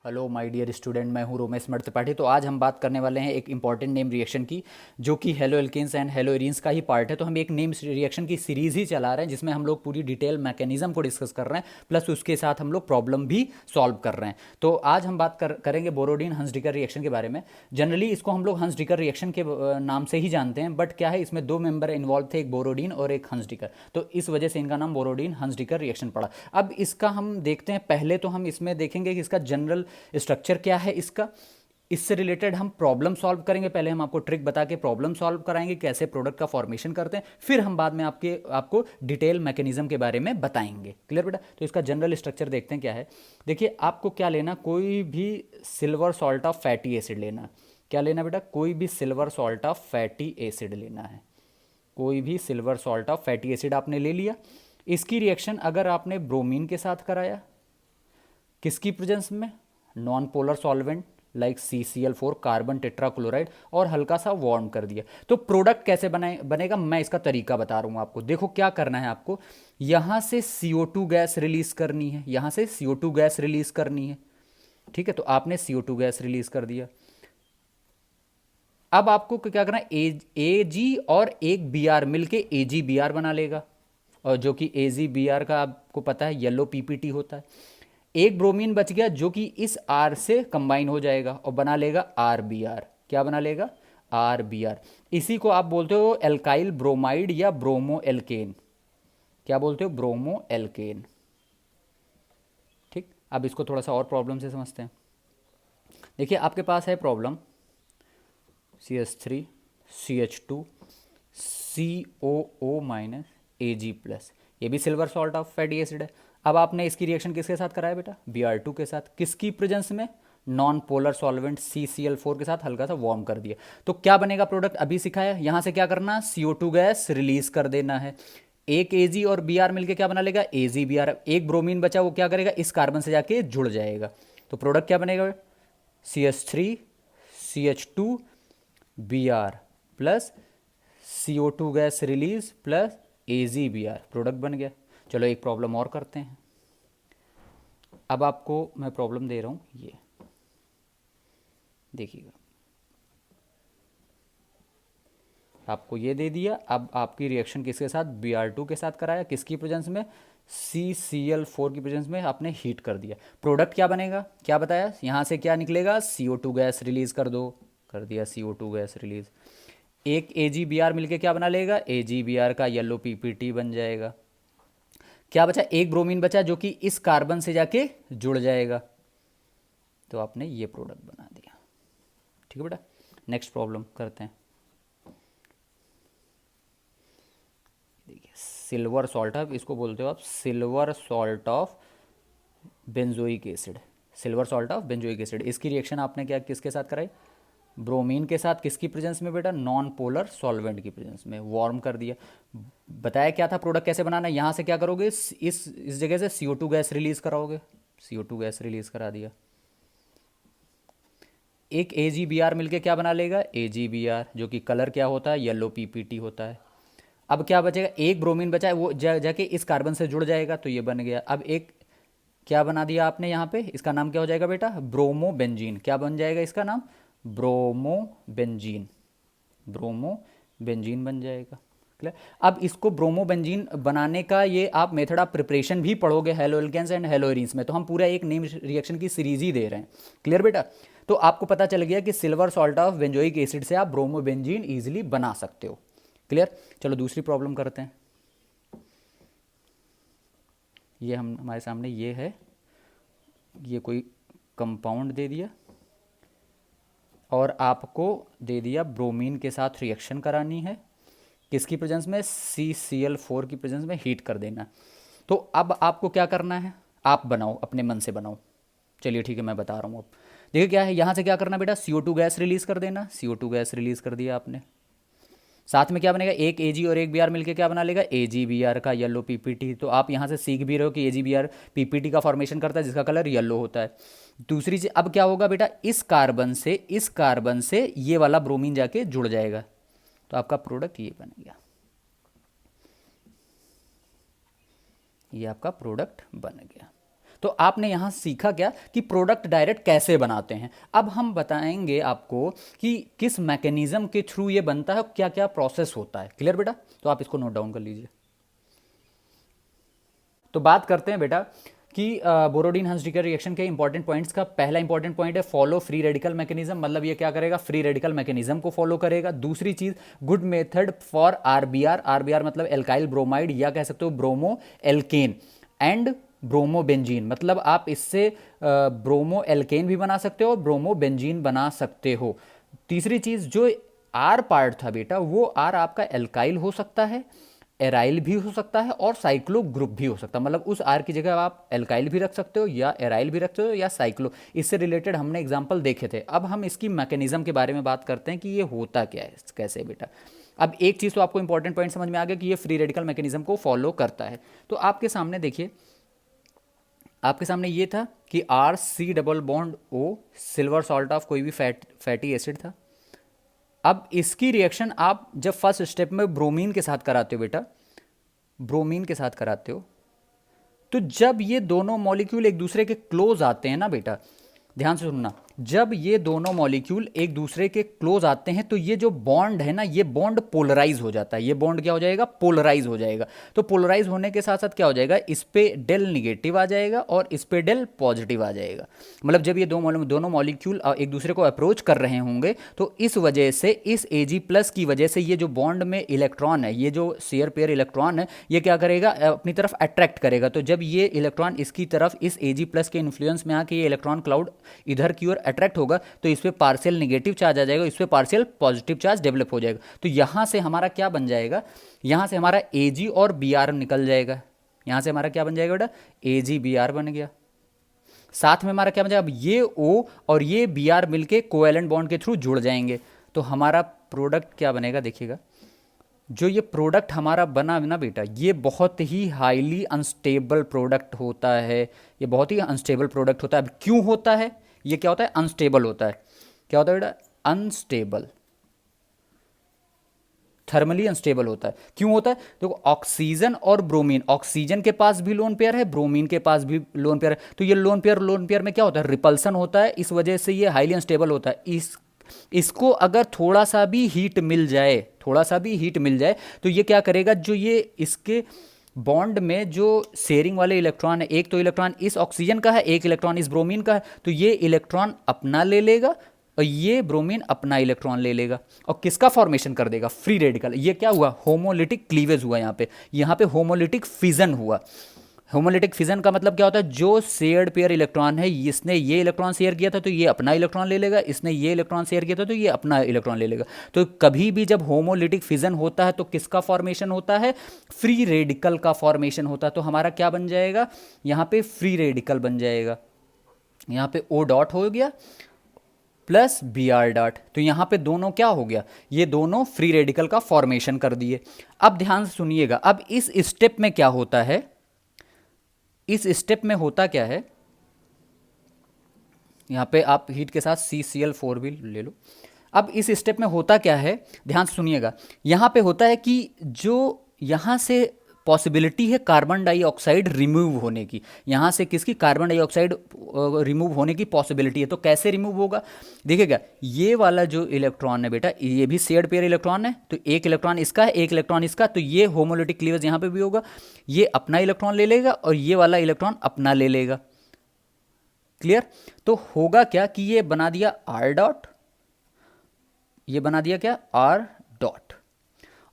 Hello my dear student, मैं हूं रोमेश मर्द त्रिपाठी। तो आज हम बात करने वाले हैं एक इंपॉर्टेंट नेम रिएक्शन की, जो कि haloalkanes and haloarenes का ही पार्ट है। तो हम एक नेम रिएक्शन की सीरीज ही चला रहे हैं, जिसमें हम लोग पूरी डिटेल मैकेनिज्म को डिस्कस कर रहे हैं, प्लस उसके साथ हम लोग प्रॉब्लम भी सॉल्व कर रहे हैं। तो आज हम बात करेंगे बोरोडीन हंसडिकर रिएक्शन के बारे में। जनरली इसको हम लोग हंसडिकर रिएक्शन के नाम से ही जानते हैं, बट क्या है, इसमें दो मेंबर इन्वॉल्व थे, एक बोरोडीन और एक हंसडिकर। तो इस वजह से इनका नाम बोरोडीन हंसडिकर रिएक्शन पड़ा। अब इसका हम देखते हैं, पहले तो हम इसमें देखेंगे कि इसका जनरल स्ट्रक्चर क्या है इसका। इससे रिलेटेड हम प्रॉब्लम सॉल्व करेंगे। पहले हम आपको ट्रिक बता के प्रॉब्लम सॉल्व कराएंगे, कैसे प्रोडक्ट का फॉर्मेशन करते हैं, फिर हम बाद में आपको डिटेल मैकेनिज्म के बारे में बताएंगे। क्लियर बेटा? तो इसका जनरल स्ट्रक्चर देखते हैं क्या है। देखिए, आपको क्या लेना, कोई भी silver salt of fatty acid लेना। क्या लेना बेटा? कोई भी silver salt of fatty acid लेना है। कोई भी silver salt of fatty acid आपने ले लिया। इसकी रिएक्शन अगर आपने ब्रोमीन के साथ कराया, किसकी प्रेजेंस में? Non polar solvent like CCl4 carbon tetrachloride, और हल्का सा वार्म कर दिया, तो प्रोडक्ट कैसे बनेगा, मैं इसका तरीका बता रहा हूं आपको। देखो क्या करना है आपको, यहां से CO2 गैस रिलीज करनी है, यहां से CO2 गैस रिलीज करनी है। ठीक है, तो आपने CO2 गैस रिलीज कर दिया। अब आपको क्या करना है, AG और एक BR मिलके AgBr बना लेगा, और जो कि AgBr का आपको पता है येलो PPT होता है। एक ब्रोमीन बच गया जो कि इस R से कंबाइन हो जाएगा और बना लेगा RBr। क्या बना लेगा? RBr। इसी को आप बोलते हो एल्काइल ब्रोमाइड या ब्रोमो एल्केन। क्या बोलते हो? Bromoalkane. ठीक, अब इसको थोड़ा सा और प्रॉब्लम से समझते हैं। देखिए, आपके पास है problem CH3 CH2 COO minus Ag+, ये भी silver salt of fatty acid है। अब आपने इसकी रिएक्शन किसके साथ कराया बेटा? Br2 के साथ। किसकी प्रेजेंस में? नॉन पोलर सॉल्वेंट CCl4 के साथ हल्का सा वार्म कर दिया। तो क्या बनेगा प्रोडक्ट? अभी सिखाया। यहां से क्या करना, CO2 गैस रिलीज कर देना है। एक Ag और Br मिलके क्या बना लेगा? AgBr। एक ब्रोमीन बचा, वो क्या करेगा, इस कार्बन से जाके जुड़ जाएगा। तो प्रोडक्ट क्या बनेगा? CH3 CH2 Br plus CO2 gas release plus AgBr, product बन गया। चलो एक प्रॉब्लम और करते हैं। अब आपको मैं प्रॉब्लम दे रहा हूं, ये देखिएगा, आपको ये दे दिया। अब आपकी रिएक्शन किसके साथ? Br2 के साथ कराया, किसकी प्रेजेंस में? CCl4 की प्रेजेंस में आपने हीट कर दिया। प्रोडक्ट क्या बनेगा? क्या बताया, यहां से क्या निकलेगा? CO2 गैस रिलीज कर दो, कर दिया CO2 गैस रिलीज। एक AgBr मिलके क्या बना लेगा? AgBr का येलो PPT बन जाएगा। क्या बचा? एक ब्रोमीन बचा जो कि इस कार्बन से जाके जुड़ जाएगा, तो आपने ये प्रोडक्ट बना दिया। ठीक है बेटा, नेक्स्ट प्रॉब्लम करते हैं। देखिए, सिल्वर सॉल्ट ऑफ, इसको बोलते हो आप silver salt of benzoic acid. Silver salt of benzoic acid, इसकी रिएक्शन आपने क्या किसके साथ कराई? ब्रोमीन के साथ। किसकी प्रेजेंस में बेटा? नॉन पोलर सॉल्वेंट की प्रेजेंस में वार्म कर दिया। बताया क्या था प्रोडक्ट कैसे बनाना है। यहाँ से क्या करोगे, इस जगह से CO2 गैस रिलीज कराओगे। CO2 गैस रिलीज करा दिया। एक AgBr मिलके क्या बना लेगा? AgBr, जो कि कलर क्या होता है? येलो PPT होता है। अब क्या बचेगा? एक ब्रोमीन बचा है, वो जाके इस कार्बन से जुड़ जाएगा, तो ये बन गया। अब एक क्या बना दिया आपने यहाँ पे, इसका नाम क्या हो जाएगा बेटा? Bromo benzene. क्या बन जाएगा इसका नाम? Bromo benzene. ब्रोमो बेंजीन बन जाएगा। क्लियर? अब इसको ब्रोमो बेंजीन बनाने का ये आप मेथड ऑफ प्रिपरेशन भी पढ़ोगे haloalkanes and haloarenes में। तो हम पूरा एक नेम रिएक्शन की सीरीज ही दे रहे हैं। क्लियर बेटा? तो आपको पता चल गया कि silver salt of benzoic acid से आप ब्रोमो बेंजीन ईजिली बना सकते हो। क्लियर? चलो दूसरी प्रॉब्लम करते हैं। ये हम हमारे सामने ये है, ये कोई कंपाउंड दे दिया और आपको दे दिया ब्रोमीन के साथ रिएक्शन करानी है। किसकी प्रेजेंस में? CCl4 की प्रेजेंस में हीट कर देना। तो अब आपको क्या करना है, आप बनाओ, अपने मन से बनाओ। चलिए ठीक है, मैं बता रहा हूँ। अब देखिए क्या है, यहाँ से क्या करना बेटा? CO2 गैस रिलीज कर देना। CO2 गैस रिलीज कर दिया आपने। साथ में क्या बनेगा? एक Ag और एक Br मिलके क्या बना लेगा? AgBr का येलो PPT। तो आप यहाँ से सीख भी रहे हो कि AgBr PPT का फॉर्मेशन करता है जिसका कलर येलो होता है। दूसरी चीज, अब क्या होगा बेटा? इस कार्बन से ये वाला ब्रोमीन जाके जुड़ जाएगा, तो आपका प्रोडक्ट ये बन गया। ये आपका प्रोडक्ट बन गया। तो आपने यहाँ सीखा क्या कि प्रोडक्ट डायरेक्ट कैसे बनाते हैं। अब हम बताएंगे आपको कि किस मैकेनिज्म के थ्रू ये बनता है, क्या क्या प्रोसेस होता है। क्लियर बेटा? तो आप इसको नोट डाउन कर लीजिए। तो बात करते हैं बेटा कि बोरोडीन हंसडीकर रिएक्शन के इंपॉर्टेंट पॉइंट्स का। पहला इंपॉर्टेंट पॉइंट है फॉलो फ्री रेडिकल मैकेनिज्म, मतलब ये क्या करेगा, फ्री रेडिकल मैकेनिज्म को फॉलो करेगा। दूसरी चीज good method for RBR, RBR मतलब एल्काइल ब्रोमाइड या कह सकते हो bromo alkene and bromo benzene, मतलब आप इससे ब्रोमो एल्केन भी बना सकते हो और ब्रोमो बेंजीन बना सकते हो। तीसरी चीज जो आर पार्ट था बेटा, वो आर आपका एल्काइल हो सकता है, एराइल भी हो सकता है और साइक्लो ग्रुप भी हो सकता है, मतलब उस आर की जगह आप एल्काइल भी रख सकते हो या एराइल भी रख सकते हो या साइक्लो। इससे रिलेटेड हमने एग्जांपल देखे थे। अब हम इसकी मैकेनिज्म के बारे में बात करते हैं कि ये होता क्या है, कैसे बेटा। अब एक चीज़ तो आपको इंपॉर्टेंट पॉइंट समझ में आ गया कि ये फ्री रेडिकल मैकेनिज्म को फॉलो करता है। तो आपके सामने देखिए, आपके सामने ये था कि R C double bond O, silver salt of कोई भी फैटी एसिड था। अब इसकी रिएक्शन आप जब फर्स्ट स्टेप में ब्रोमीन के साथ कराते हो बेटा, ब्रोमीन के साथ कराते हो, तो जब ये दोनों मॉलिक्यूल एक दूसरे के क्लोज आते हैं ना बेटा, ध्यान से सुनना, जब ये दोनों मॉलिक्यूल एक दूसरे के क्लोज आते हैं तो ये जो बॉन्ड है ना, ये बॉन्ड पोलराइज हो जाता है। ये बॉन्ड क्या हो जाएगा, पोलराइज हो जाएगा। तो पोलराइज होने के साथ साथ क्या हो जाएगा, इस पे डेल निगेटिव आ जाएगा और इस पे डेल पॉजिटिव आ जाएगा। मतलब जब ये दोनों मॉलिक्यूल एक दूसरे को अप्रोच कर रहे होंगे तो इस वजह से, इस Ag प्लस की वजह से ये जो बॉन्ड में इलेक्ट्रॉन है, ये जो शेयर पेयर इलेक्ट्रॉन है, ये क्या करेगा, अपनी तरफ अट्रैक्ट करेगा। तो जब ये इलेक्ट्रॉन इसकी तरफ, इस Ag प्लस के इन्फ्लुएंस में आके ये इलेक्ट्रॉन क्लाउड इधर की ओर अट्रैक्ट होगा तो इस पे पार्शियल नेगेटिव चार्ज आ जाएगा, इस पे पार्शियल पॉजिटिव चार्ज डेवलप हो जाएगा। तो यहां से हमारा क्या बन जाएगा, यहां से हमारा Ag और Br निकल जाएगा। यहां से हमारा क्या बन जाएगा बेटा, AgBr बन गया। साथ में हमारा क्या बन जाएगा, अब ये O और ये Br मिलके कोवैलेंट बॉन्ड के थ्रू जुड़ जाएंगे। तो हमारा प्रोडक्ट क्या बनेगा, देखिएगा, जो ये प्रोडक्ट हमारा बना ना बेटा, ये बहुत ही हाईली अनस्टेबल प्रोडक्ट होता है। ये बहुत ही अनस्टेबल प्रोडक्ट होता है। अब क्यों होता है, ये क्या होता है, अनस्टेबल होता है। क्या होता है बेटा, अनस्टेबल, थर्मली अनस्टेबल होता है। क्यों होता है, देखो ऑक्सीजन और ब्रोमीन, ऑक्सीजन के पास भी लोन पेयर है, ब्रोमीन के पास भी लोन पेयर है। तो ये लोन पेयर में क्या होता है, रिपल्सन होता है, इस वजह से ये हाईली अनस्टेबल होता है। इसको अगर थोड़ा सा भी हीट मिल जाए, थोड़ा सा भी हीट मिल जाए तो ये क्या करेगा, जो ये इसके बॉन्ड में जो शेयरिंग वाले इलेक्ट्रॉन है, एक तो इलेक्ट्रॉन इस ऑक्सीजन का है, एक इलेक्ट्रॉन इस ब्रोमीन का है, तो ये इलेक्ट्रॉन अपना ले लेगा और ये ब्रोमीन अपना इलेक्ट्रॉन ले लेगा और किसका फॉर्मेशन कर देगा, फ्री रेडिकल। ये क्या हुआ, होमोलिटिक क्लीवेज हुआ। यहाँ पे होमोलिटिक फिजन हुआ। होमोलिटिक फिजन का मतलब क्या होता है, जो शेयर्ड पेयर इलेक्ट्रॉन है, इसने ये इलेक्ट्रॉन शेयर किया था तो ये अपना इलेक्ट्रॉन ले लेगा, इसने ये इलेक्ट्रॉन शेयर किया था तो ये अपना इलेक्ट्रॉन ले लेगा। तो कभी भी जब होमोलिटिक फिजन होता है तो किसका फॉर्मेशन होता है, फ्री रेडिकल का फॉर्मेशन होता है। तो हमारा क्या बन जाएगा, यहाँ पे फ्री रेडिकल बन जाएगा। यहाँ पे O डॉट हो गया प्लस Br डॉट, तो यहाँ पे दोनों क्या हो गया, ये दोनों फ्री रेडिकल का फॉर्मेशन कर दिए। अब ध्यान से सुनिएगा, अब इस स्टेप में क्या होता है, इस स्टेप में होता क्या है, यहां पे आप हीट के साथ CCl4 भी ले लो। अब इस स्टेप में होता क्या है, ध्यान से सुनिएगा, यहां पे होता है कि जो यहां से पॉसिबिलिटी है कार्बन डाइऑक्साइड रिमूव होने की, यहां से किसकी, कार्बन डाइऑक्साइड रिमूव होने की पॉसिबिलिटी है। तो कैसे रिमूव होगा, देखिएगा, ये वाला जो इलेक्ट्रॉन है बेटा, ये भी शेयर्ड पेयर इलेक्ट्रॉन है, तो एक इलेक्ट्रॉन इसका है, एक इलेक्ट्रॉन इसका, तो ये होमोलिटिक क्लीवेज यहां पे भी होगा। ये अपना इलेक्ट्रॉन ले लेगा और ये वाला इलेक्ट्रॉन अपना ले लेगा। क्लियर? तो होगा क्या कि ये बना दिया R डॉट, ये बना दिया क्या, R डॉट,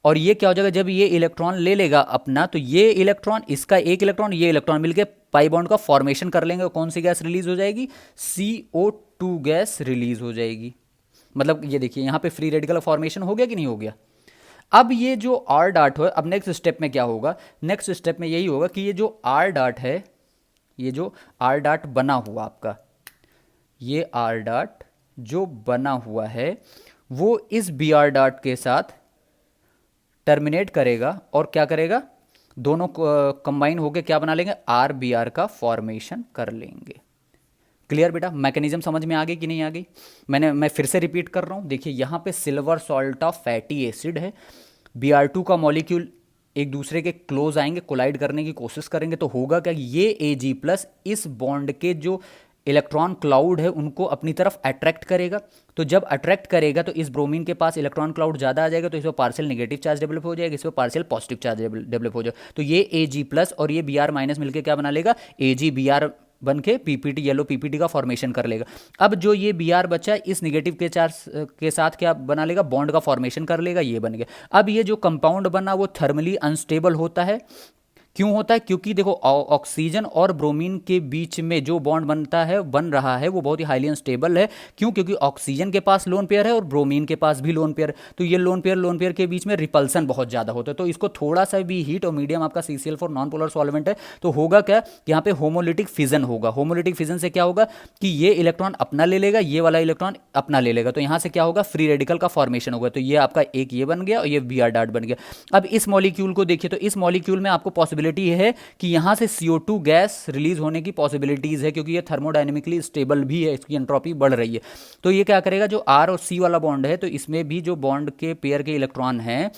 और ये क्या हो जाएगा, जब ये इलेक्ट्रॉन ले लेगा अपना, तो ये इलेक्ट्रॉन, इसका एक इलेक्ट्रॉन, ये इलेक्ट्रॉन मिलके पाई बॉन्ड का फॉर्मेशन कर लेंगे। कौन सी गैस रिलीज हो जाएगी, CO2 गैस रिलीज हो जाएगी। मतलब ये देखिए, यहाँ पे फ्री रेडिकल फॉर्मेशन हो गया कि नहीं हो गया। अब ये जो R डॉट है, अब नेक्स्ट स्टेप में क्या होगा, नेक्स्ट स्टेप में यही होगा कि ये जो R डॉट है, ये जो R डॉट बना हुआ आपका, ये R डॉट जो बना हुआ है वो इस Br डॉट के साथ टर्मिनेट करेगा और क्या करेगा, दोनों कंबाइन होकर क्या बना लेंगे, RBr का फॉर्मेशन कर लेंगे। क्लियर बेटा, मैकेनिज्म समझ में आ गई कि नहीं आ गई, मैं फिर से रिपीट कर रहा हूँ। देखिए यहाँ पे silver salt of fatty acid है, Br2 का मॉलिक्यूल एक दूसरे के क्लोज आएंगे, कोलाइड करने की कोशिश करेंगे, तो होगा क्या, ये Ag+ इस बॉन्ड के जो इलेक्ट्रॉन क्लाउड है उनको अपनी तरफ अट्रैक्ट करेगा। तो जब अट्रैक्ट करेगा तो इस ब्रोमीन के पास इलेक्ट्रॉन क्लाउड ज़्यादा आ जाएगा, तो इस पर पार्शियल नेगेटिव चार्ज डेवलप हो जाएगा, इस पर पार्शियल पॉजिटिव चार्ज डेवलप हो जाएगा। तो ये Ag+ और ये Br- मिलकर क्या बना लेगा, Ag-Br बन के पीपीटी, येलो पीपीटी का फॉर्मेशन कर लेगा। अब जो ये Br बचा है इस नेगेटिव के चार्ज के साथ क्या बना लेगा, बॉन्ड का फॉर्मेशन कर लेगा, ये बन गया। अब ये जो कंपाउंड बना वो थर्मली अनस्टेबल होता है। क्यों होता है, क्योंकि देखो ऑक्सीजन और ब्रोमीन के बीच में जो बॉन्ड बन रहा है वो बहुत ही हाईली अनस्टेबल है। क्यों, क्योंकि ऑक्सीजन के पास लोन पेयर है और ब्रोमीन के पास भी लोन पेयर है। तो ये लोन पेयर के बीच में रिपल्सन बहुत ज़्यादा होता है। तो इसको थोड़ा सा भी हीट, और मीडियम आपका CCl4 नॉन पोलर सॉल्वेंट है, तो होगा क्या, यहाँ पे होमोलिटिक फिजन होगा। होमोलिटिक फिजन से क्या होगा कि ये इलेक्ट्रॉन अपना ले लेगा, ये वाला इलेक्ट्रॉन अपना ले लेगा, तो यहाँ से क्या होगा, फ्री रेडिकल का फॉर्मेशन होगा। तो ये आपका एक ये बन गया और ये Br- बन गया। अब इस मॉलिक्यूल को देखिए, तो इस मॉलिक्यूल में आपको पॉसिबिलिटी है कि यहाँ से CO2 गैस रिलीज होने की पॉसिबिलिटीज़ है, क्योंकि ये थर्मोडायनेमिकली स्टेबल भी है, इसकी एंट्रोपी बढ़ रही है। तो ये क्या करेगा, जो R और C वाला बॉन्ड है, तो इसमें भी जो बॉन्ड के पेयर के इलेक्ट्रॉन हैं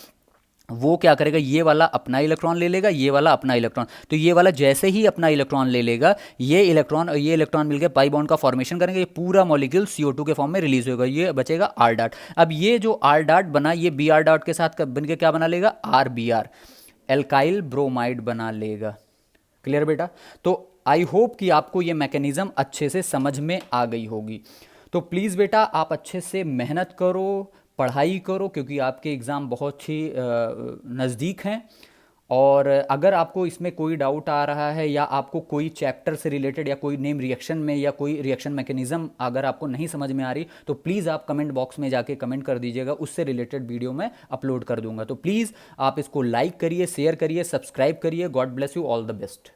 वो क्या करेगा, ये वाला अपना इलेक्ट्रॉन ले लेगा, ये वाला अपना इलेक्ट्रॉन। तो ये वाला जैसे ही अपना इलेक्ट्रॉन ले लेगा, ये इलेक्ट्रॉन और ये इलेक्ट्रॉन मिलकर पाई बॉन्ड का फॉर्मेशन करेंगे, ये पूरा मॉलिक्यूल CO2 के फॉर्म में रिलीज होगा, ये बचेगा R-. अब ये जो R- बना, ये Br- के साथ बन के क्या बना लेगा, RBr, एल्काइल ब्रोमाइड बना लेगा। क्लियर बेटा। तो आई होप कि आपको ये मैकेनिज्म अच्छे से समझ में आ गई होगी। तो प्लीज़ बेटा आप अच्छे से मेहनत करो, पढ़ाई करो, क्योंकि आपके एग्ज़ाम बहुत ही नज़दीक हैं। और अगर आपको इसमें कोई डाउट आ रहा है, या आपको कोई चैप्टर से रिलेटेड, या कोई नेम रिएक्शन में, या कोई रिएक्शन मैकेनिज्म अगर आपको नहीं समझ में आ रही, तो प्लीज़ आप कमेंट बॉक्स में जाके कमेंट कर दीजिएगा, उससे रिलेटेड वीडियो मैं अपलोड कर दूंगा। तो प्लीज़ आप इसको लाइक करिए, शेयर करिए, सब्सक्राइब करिए। God bless you, all the best.